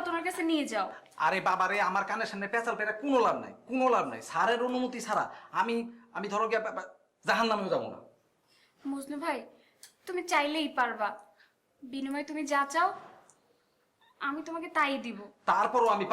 রতনের কাছে নিয়ে যাও। আরে বাবারে, আমার কানের সামনে পেঁচাল পেটা কোনো লাভ নাই, কোনো লাভ নাই। স্যারের অনুমতি ছাড়া আমি আমি ধরো গিয়া জাহান্নামেও যাবো না। মজনু ভাই, তুমি চাইলেই পারবা। বিনিময়ে তুমি যা চাও আমি তোমাকে তাই দিব। তারপরও আমি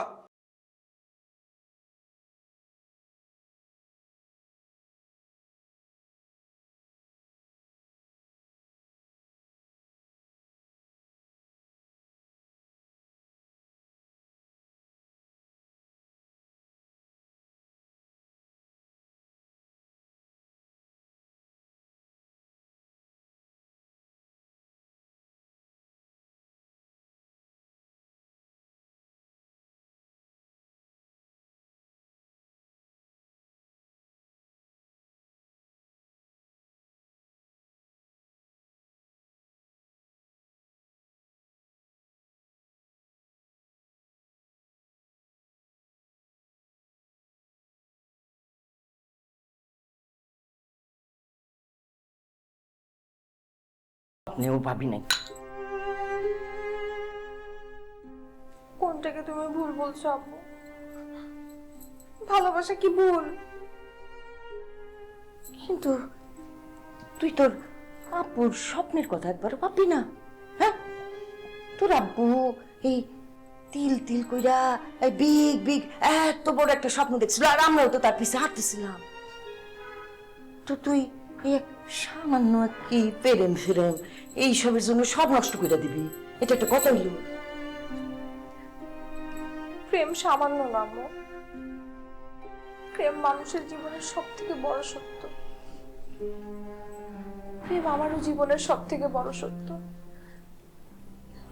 আপনিও ভাবি নাই। কোনটাকে তুমি ভুল বলছো আপু? ভালোবাসা কি ভুল? কিন্তু তুই তোর আব্বুর স্বপ্নের কথা একবার ভাববি না? হ্যাঁ, তোর আব্বু এই তিল তিল কইরা এই বিগ বিগ এত বড় একটা স্বপ্ন দেখছিল, আর আমরাও তো তার পিছে হাঁটতেছিলাম। তো তুই এই সামান্য কি প্রেম ফেরেম এইসবের জন্য সব নষ্ট করে দিবি? এটা একটা কথা হইল? প্রেম সামান্য না আম্মু। প্রেম মানুষের জীবনের সব থেকে বড় সত্য। প্রেম আমারও জীবনের সব থেকে বড় সত্য।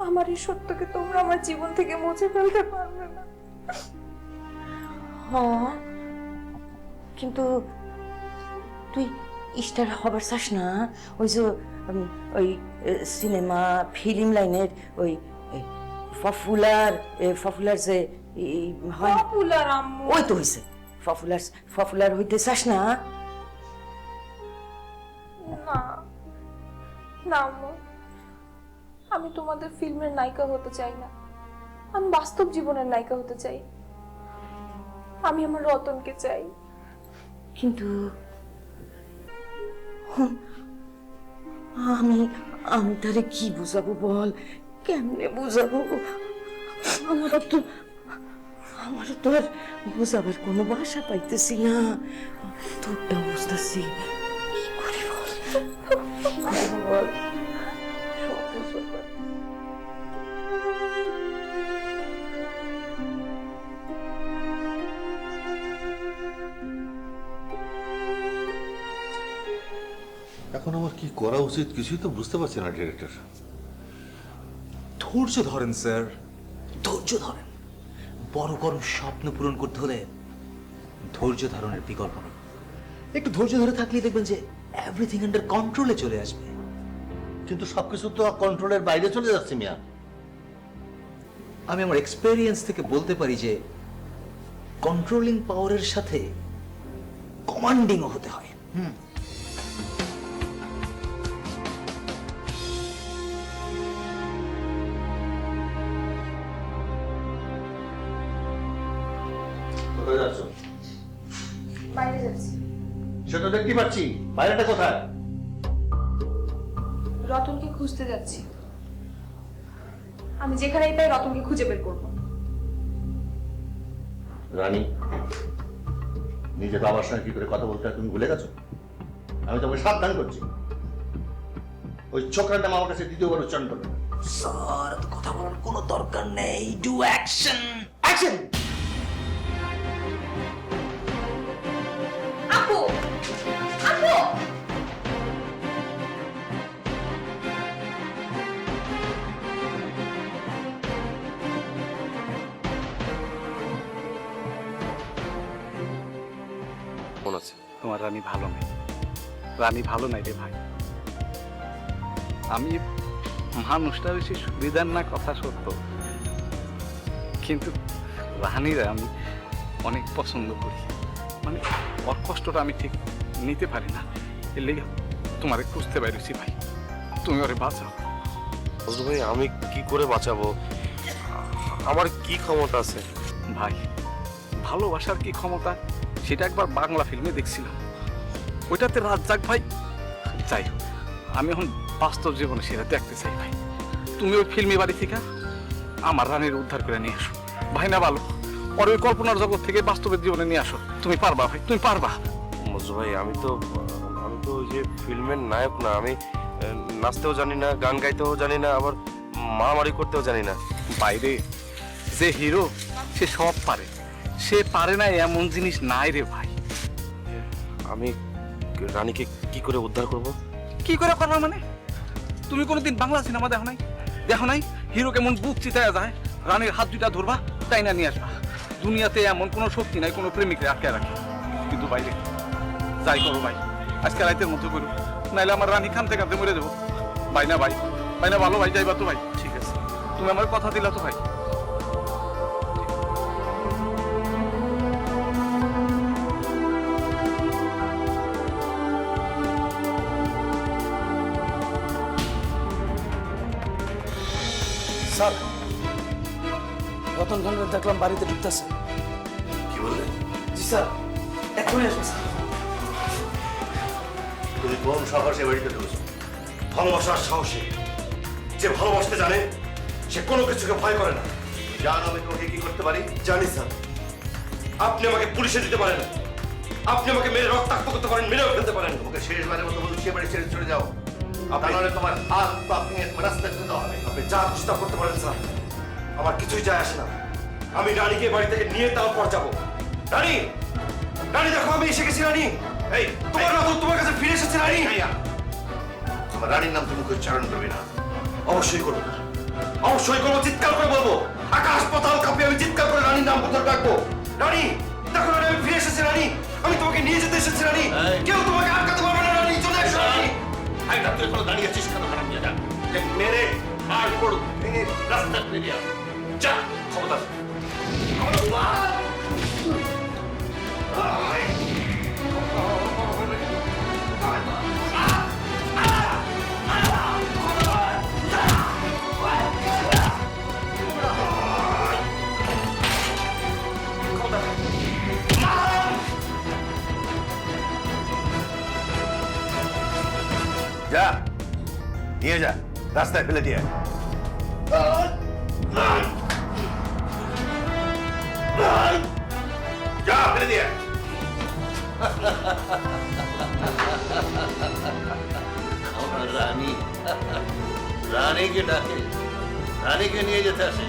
আমার এই সত্যকে তোমরা আমার জীবন থেকে মুছে ফেলতে পারবে না। হ্যাঁ, কিন্তু তুই স্টার হবার চাস না? ওই যে ওই সিনেমা ফিল্ম লাইনের ওই পপুলার যে হয়, পপুলার আম্মু। ওই তো হইছে পপুলার হইতে চাস না? না না আম্মু, আমি তোমাদের ফিল্মের নায়িকা হতে চাই না। আমি বাস্তব জীবনের নায়িকা হতে চাই। আমি আমার রতনকে চাই। কিন্তু আমি আমি তারে কি বুঝাবো বল? কেমনে বুঝাবো? আমার তো আর বুঝাবার কোনো ভাষা পাইতেছি না। তোরটা বুঝতেছি, কি করি বল? এখন আমার কি করা উচিত কিছুই তো বুঝতে পারছি না ডিরেক্টর। ধৈর্য ধরেন স্যার, ধৈর্য ধরেন। বড় বড় স্বপ্ন পূরণ করতে হলে ধৈর্য ধারণের বিকল্প নেই। একটু ধৈর্য ধরে থাকলেই দেখবেন যে এভরিথিং আন্ডার কন্ট্রোলে চলে আসবে। কিন্তু সবকিছু তো কন্ট্রোলের বাইরে চলে যাচ্ছে মিয়া। আমি আমার এক্সপেরিয়েন্স থেকে বলতে পারি যে কন্ট্রোলিং পাওয়ারের সাথে কমান্ডিংও হতে হয়। কোথায় যাচ্ছ? বাইরে যাচ্ছি। সেটা দেখতে পাচ্ছি, বাইরেটা কোথায়? রতনকে খুঁজতে যাচ্ছি। আমি যেখানেই পাই রতনকে খুঁজে বের করব। রানী, নিজে তো আমার সঙ্গে কি করে কথা বলতে হয় তুমি ভুলে গেছো? আমি তোমাকে সাবধান করছি, ওই ছোকরার নাম আমার কাছে দ্বিতীয়বার উচ্চারণ করবে। স্যার, কথা বলার কোনো দরকার নেই। Do action, action. আপু, আপু, মনে আছে তোমার রানী ভালো নাই। রানী ভালো নাই রে ভাই। আমি মানুষটা বেশি সুবিধার না, কথা সত্য, কিন্তু রানীরা আমি অনেক পছন্দ করি। মানে ওর কষ্টটা আমি ঠিক নিতে পারি না, এর লেগে তোমারে খুঁজতে পারছি ভাই। তুমি ওরে বাঁচাও। ফজলু ভাই, আমি কি করে বাঁচাবো? আমার কি ক্ষমতা আছে? ভাই ভালোবাসার কি ক্ষমতা সেটা একবার বাংলা ফিল্মে দেখছিলাম, ওইটাতে রাজ্জাক ভাই। যাই হোক, আমি এখন বাস্তব জীবনে সেটা দেখতে চাই ভাই। তুমি ওই ফিল্মি বাড়ি থেকে আমার রানীর উদ্ধার করে নিয়ে আসো ভাই, না ভালো আর ওই কল্পনার জগৎ থেকে বাস্তবের জীবনে নিয়ে আসো। তুমি পারবা ভাই, তুমি পারবা। মজু ভাই, আমি তো ওই যে ফিল্মের নায়ক না। আমি নাচতেও জানি না, গান গাইতেও জানি না, আবার মারামারি করতেও জানি না। বাইরে যে হিরো সে সব পারে, সে পারে না এমন জিনিস নাই রে ভাই। আমি রানীকে কি করে উদ্ধার করব? কি করে পারবা মানে? তুমি কোনোদিন বাংলা সিনেমা দেখো নাই? দেখো নাই হিরো কেমন বুক চিতায় যায়, রানীর হাত দুইটা ধরবা, তাই না নিয়ে আসবা। দুনিয়াতে এমন কোনো শক্তি নাই কোনো প্রেমিকরে আটকে রাখে। কিন্তু বাইরে যাই করো ভাই, আজকে রাইতের মতো করো, নাইলে আমার রানী কানতে কানতে মরে দেবো। ভাই না ভাই, ভাই না ভালো ভাই, যাইবা তো ভাই? ঠিক আছে, তুমি আমার কথা দিলা তো ভাই? স্যার, রতন খানকে দেখলাম বাড়িতে ঢুকতেছে। কি বললেন? জি স্যার, এখনই আসবে স্যার। তুমি কোন সাহসে বাড়িতে ঢুকছো? ভালোবাসার সাহসে। যে ভালোবাসতে জানে সে কোনো কিছুকে ভয় করে না। জানো আমি তোমাকে কি করতে পারি? জানি স্যার। আপনি আমাকে পুলিশে দিতে পারেন, আপনি আমাকে মেরে রক্তাক্ত করতে পারেন, মেরেও ফেলতে পারেন। তোমাকে শেষবারের মতো বলছি, সে বাড়ি ছেড়ে চলে যাও। আপনার তোমার হাত পা ভেঙে রাস্তায় ফেলতে হবে। আপনি যা খুশি তা করতে পারেন স্যার, আমার কিছুই যায় আসে না। আমি রানীকে বাড়ি থেকে নিয়ে তারপর যাবো। রানী, রানী দেখো আমি এসে গেছি। রানী, এই তোমার না তোমার কাছে ফিরে এসেছে। রানী, আমার রানীর নাম তুমি উচ্চারণ করবে না। অবশ্যই করবো, অবশ্যই করবো, চিৎকার করে বলবো। আকাশ পাতাল কাঁপিয়ে আমি চিৎকার করে রানীর নাম উদ্ধার ডাকবো। রানী দেখো, রানী আমি ফিরে এসেছি। রানী, আমি তোমাকে নিয়ে যেতে এসেছি। রানী, কেউ তোমাকে আটকাতে পারবে না। রানী, চলে এসো। রানী, আই রাত্রে কোনো দাঁড়িয়ে আছিস কেন? হারাম যা, মেরে আর পড় ভেঙে রাস্তা বেরিয়ে যা। ক্ষমতা যা, নিয়ে যা, রাস্তায় ফেলে দিয়ে। যা, ফেলে দিয়ে। আমার রানী, রানীকে ডাকে, রানীকে নিয়ে যেতে আসে।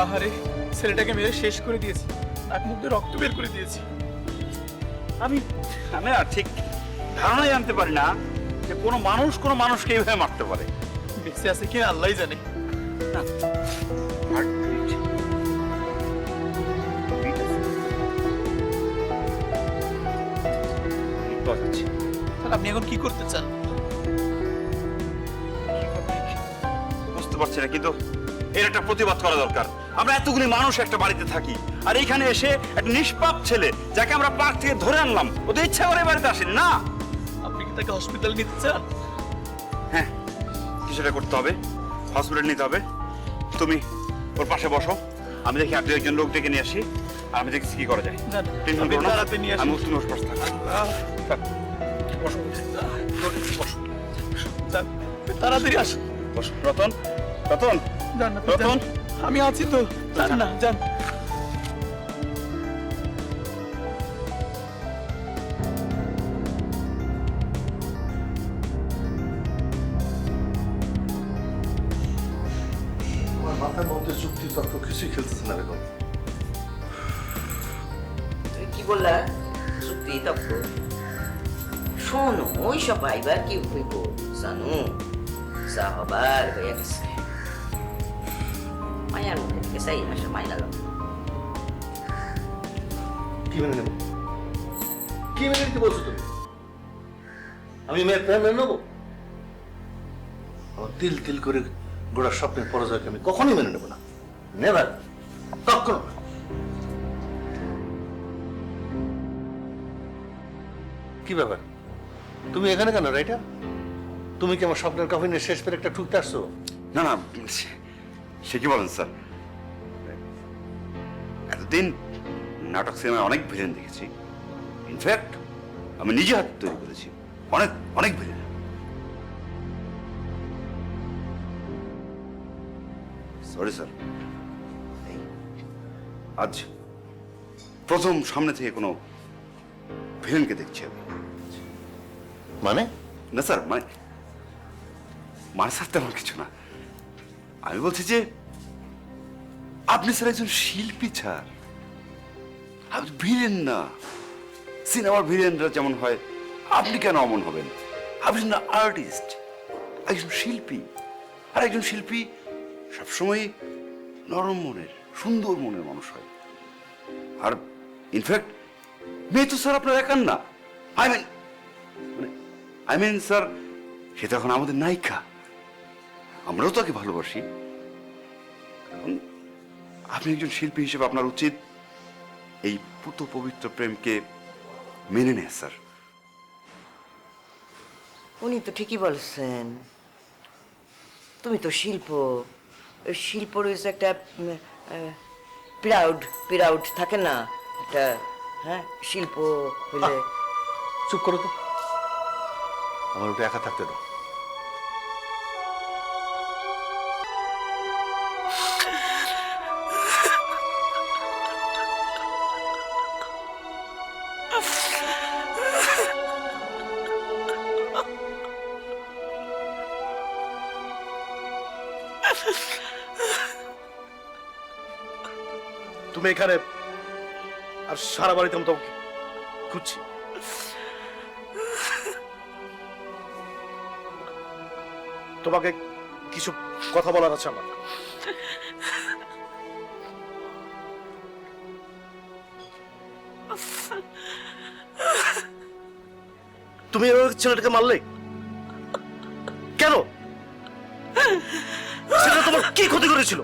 আহারে, ছেলেটাকে মেরে শেষ করে দিয়েছি, নাক মুখ দিয়ে রক্ত বের করে দিয়েছি। আমি আর ঠিক ধারণাই আনতে পারি না যে কোনো মানুষকে এইভাবে মারতে পারে। বেঁচে আছে কিনা আল্লাহই জানে। স্যার, আপনি এখন কি করতে চান? বুঝতে পারছি না, কিন্তু এর একটা প্রতিবাদ করা দরকার। আমরা এতগুলি মানুষ একটা বাড়িতে থাকি, আর এইখানে এসে একটা নিষ্পাপ ছেলে যাকে আমরা পার্ক থেকে ধরে আনলাম, ওদের ইচ্ছা করে বাড়িতে আসেন না। আপনি কি তাকে হসপিটাল নিতে চান? হ্যাঁ, কিছুটা করতে হবে, হসপিটাল নিতে হবে। তুমি ওর পাশে বসো, আমি দেখি আর দু একজন লোক ডেকে নিয়ে আসি, আর আমি দেখছি কি করা যায়। টেনশন করো না, আমি তুমি ওর পাশে থাকবো। বসো, তাড়াতাড়ি আসুন। বসো। রতন, রতন, যান না, রতন, আমি আছি তো, যান না, যান। আমার মাথার মধ্যে যুক্তি তর্ক কিছুই খেলতেছে না বেগম। তুই কি বললা? যুক্তি তর্ক? শোনো, ওই সব ভাইবার কি হইব জানো? যা হবার হয়ে গেছে। মায়ার মুখে থেকে চাই মাসে মাইনা গেল। কি মেনে নেব? কি মেনে নিতে বলছো তুমি? আমি মেয়ের প্রেম মেনে নেবো? আমার তিল তিল করে গোড়ার স্বপ্নের পরাজয়কে আমি কখনোই মেনে নেব না, নেভার, কখনো না। কি ব্যাপার, তুমি এখানে কেন রাইটার? তুমি কি আমার স্বপ্নের কফিনের শেষ পেরে একটা ঠুকতে আসছো? না না, সে কি বলেন স্যার, এতদিন নাটক সিনেমায় অনেক ভিলেন দেখেছি। ইনফ্যাক্ট আমি নিজে হাতে তৈরি করেছি অনেক অনেক ভিলেন। সরি স্যার, আজ প্রথম সামনে থেকে কোনো ভিলেনকে দেখছি আমি। মানে? না স্যার, মানে স্যার তেমন কিছু না। আমি বলছি যে আপনি স্যার একজন শিল্পী স্যার, আপনি ভিলেন না। সিনেমার ভিলেনরা যেমন হয়, আপনি কেন অমন হবেন? আপনি না আর্টিস্ট, একজন শিল্পী। আর একজন শিল্পী সবসময় নরম মনের, সুন্দর মনের মানুষ হয়। আর ইনফ্যাক্ট মেয়ে তো স্যার আপনার একার না। আই মিন স্যার, সে তো এখন আমাদের নায়িকা, আমরাও তাকে ভালোবাসি। কারণ আপনি একজন শিল্পী হিসেবে আপনার উচিত এই পুত পবিত্র প্রেমকে মেনে নেয় স্যার। উনি তো ঠিকই বলছেন, তুমি তো শিল্প রয়েছে একটা প্রাউড থাকে না একটা, হ্যাঁ, শিল্প হইলে। চুপ করো তো, আমার ওটা একা থাকতে দাও। তুমি এখানে আর সারা বাড়িতে আমি তোমাকে খুঁজছি। তোমাকে কিছু কথা বলার আছে আমার। তুমি এভাবে ছেলেটাকে মারলে কেন? ছেলেটা তোমার কি ক্ষতি করেছিল?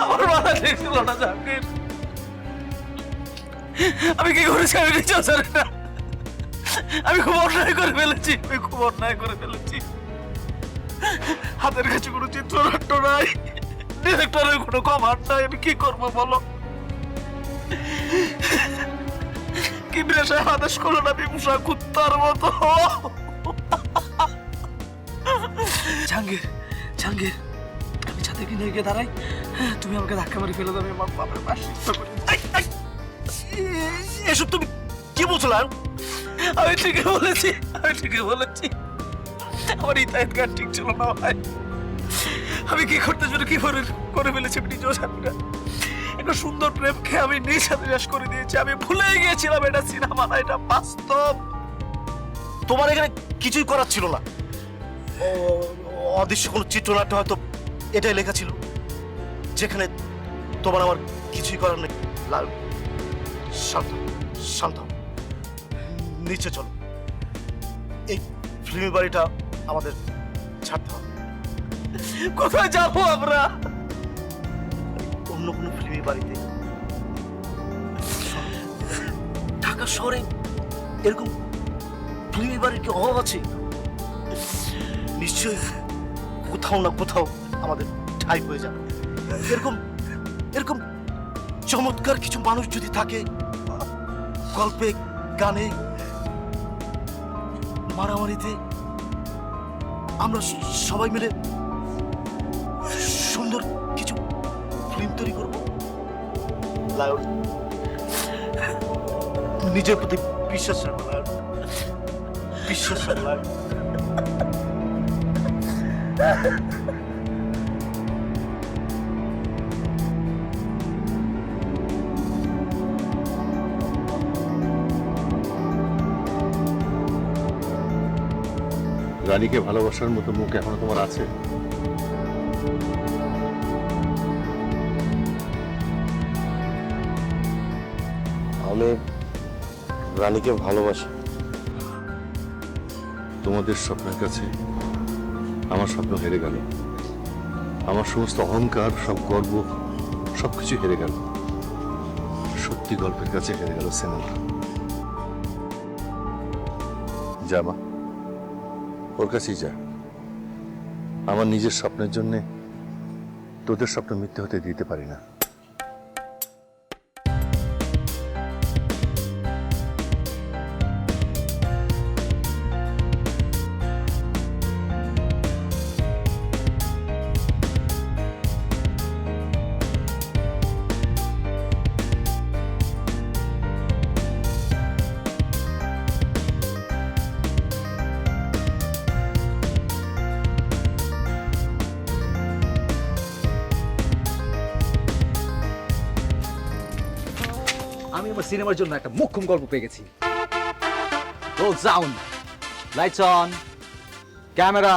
আমার মাথা ঠিক ছিল না জাহাঙ্গীর। আমি কি করেছি আমি নিজেও জানি না। আমি খুব অন্যায় করে ফেলেছি। হাতের কাছে কোনো চিত্রনাট্য নাই, ডিরেক্টরের কোনো কমান্ড নাই। আমি কি করবো বলো? কি নেশায় আদেশ করলো না বিমুষা কুত্তার মতো। জাহাঙ্গীর, আমি ছাদে কি নিয়ে গিয়ে দাঁড়াই, তুমি আমাকে ধাক্কা মারি ফেলে দেবে আমার বাপের পাশে। এসব তুমি কি বলছো? আমি ঠিকই বলেছি। আমার ইতায়েত গান ঠিক ছিল না ভাই। আমি কি করতে জন্য কি করে ফেলেছি আমি নিজেও জানি না। একটা সুন্দর প্রেমকে আমি নিজ হাতে শেষ করে দিয়েছি। আমি ভুলে গিয়েছিলাম এটা সিনেমা না, এটা বাস্তব। তোমার এখানে কিছুই করার ছিল না। অদৃশ্য কোনো চিত্রনাট্য হয়তো এটাই লেখা ছিল, যেখানে তোমার আমার কিছুই করার নেই। শান্ত নিচে চলো, এই ফিল্মি বাড়িটা আমাদের ছাড়তে হবে। কোথায় যাবো আমরা? অন্য কোনো ফিল্মি বাড়িতে। ঢাকা শহরে এরকম ফিল্মি বাড়ির কি অভাব আছে? নিশ্চয়ই কোথাও না কোথাও আমাদের ঠাঁই হয়ে যাবে। এরকম চমৎকার কিছু মানুষ যদি থাকে, গল্পে, গানে, মারামারিতে, আমরা সবাই মিলে সুন্দর কিছু ফিল্ম তৈরি করবো। লায়ন, নিজের প্রতি বিশ্বাস রাখো লায়ন, বিশ্বাস রাখো লায়ন। রানীকে ভালোবাসার মতো মুখ এখনো তোমার আছে? আমি রানীকে ভালোবাসি। তোমাদের স্বপ্নের কাছে আমার স্বপ্ন হেরে গেল, আমার সমস্ত অহংকার, সব গর্ব, সবকিছু হেরে গেল। সত্যি গল্পের কাছে হেরে গেল সিনেমা। যা মা, ওর কাছেই যা। আমার নিজের স্বপ্নের জন্যে তোদের স্বপ্ন মিথ্যে হতে দিতে পারি না। আমি আমার সিনেমার জন্য একটা মোক্ষম গল্প পেয়ে গেছি। Roll sound, lights on, camera